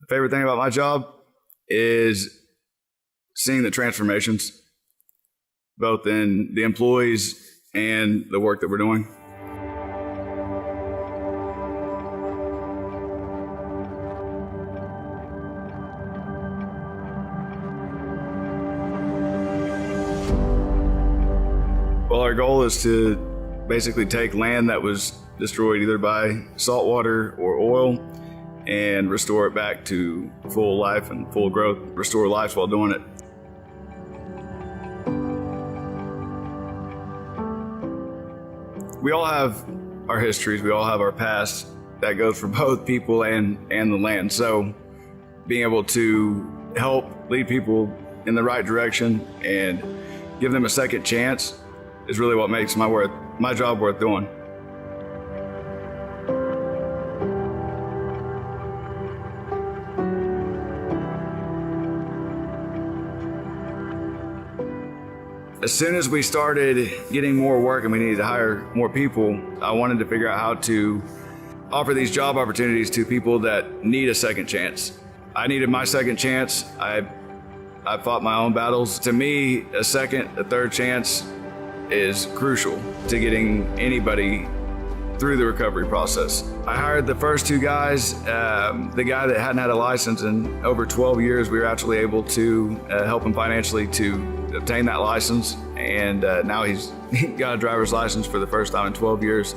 The favorite thing about my job is seeing the transformations, both in the employees and the work that we're doing. Well, our goal is to basically take land that was destroyed either by saltwater or oil and restore it back to full life and full growth, restore life while doing it. We all have our histories, we all have our past. That goes for both people and the land. So being able to help lead people in the right direction and give them a second chance is really what makes my job worth doing. As soon as we started getting more work and we needed to hire more people, I wanted to figure out how to offer these job opportunities to people that need a second chance. I needed my second chance. I fought my own battles. To me, a third chance is crucial to getting anybody through the recovery process. I hired the first two guys. The guy that hadn't had a license in over 12 years, we were actually able to help him financially to obtain that license, and now he's got a driver's license for the first time in 12 years.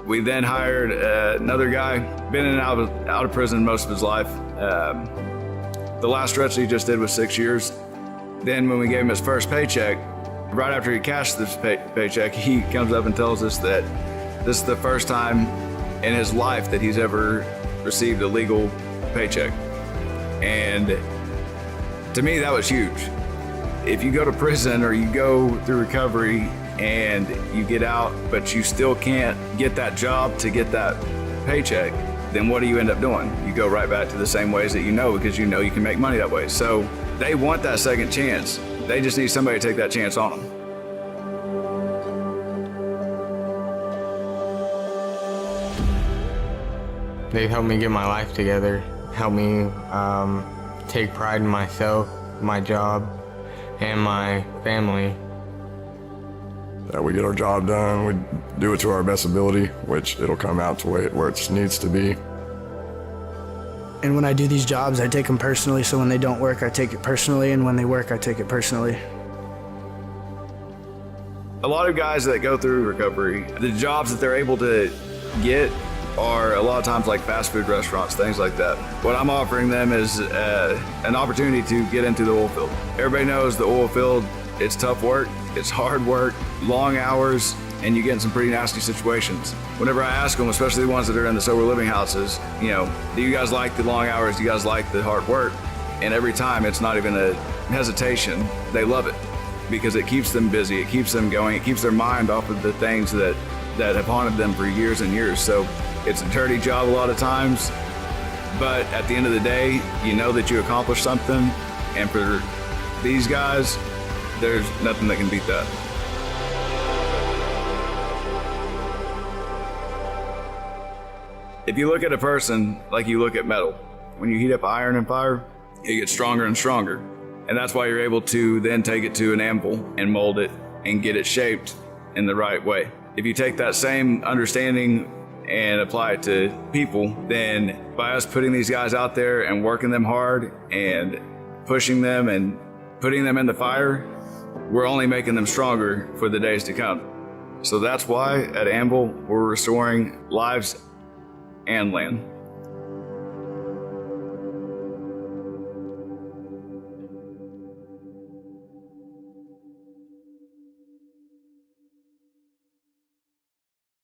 We then hired another guy, been in and out of prison most of his life. The last stretch he just did was 6 years. Then when we gave him his first paycheck, right after he cashed this paycheck, he comes up and tells us that this is the first time in his life that he's ever received a legal paycheck. And to me, that was huge. If you go to prison or you go through recovery and you get out, but you still can't get that job to get that paycheck, then what do you end up doing? You go right back to the same ways that you know, because you know you can make money that way. So they want that second chance. They just need somebody to take that chance on them. They've helped me get my life together, helped me take pride in myself, my job, and my family. That we get our job done, we do it to our best ability, which it'll come out to where it needs to be. And when I do these jobs, I take them personally, so when they don't work, I take it personally, and when they work, I take it personally. A lot of guys that go through recovery, the jobs that they're able to get are a lot of times like fast food restaurants, things like that. What I'm offering them is an opportunity to get into the oil field. Everybody knows the oil field, it's tough work, it's hard work, long hours, and you get in some pretty nasty situations. Whenever I ask them, especially the ones that are in the sober living houses, do you guys like the long hours? Do you guys like the hard work? And every time, it's not even a hesitation. They love it because it keeps them busy, it keeps them going, it keeps their mind off of the things that have haunted them for years and years. So it's a dirty job a lot of times, but at the end of the day, you know that you accomplished something, and for these guys, there's nothing that can beat that. If you look at a person like you look at metal, when you heat up iron and fire, it gets stronger and stronger. And that's why you're able to then take it to an anvil and mold it and get it shaped in the right way. If you take that same understanding and apply it to people, then by us putting these guys out there and working them hard and pushing them and putting them in the fire, we're only making them stronger for the days to come. So that's why at Anvil, we're restoring lives and land.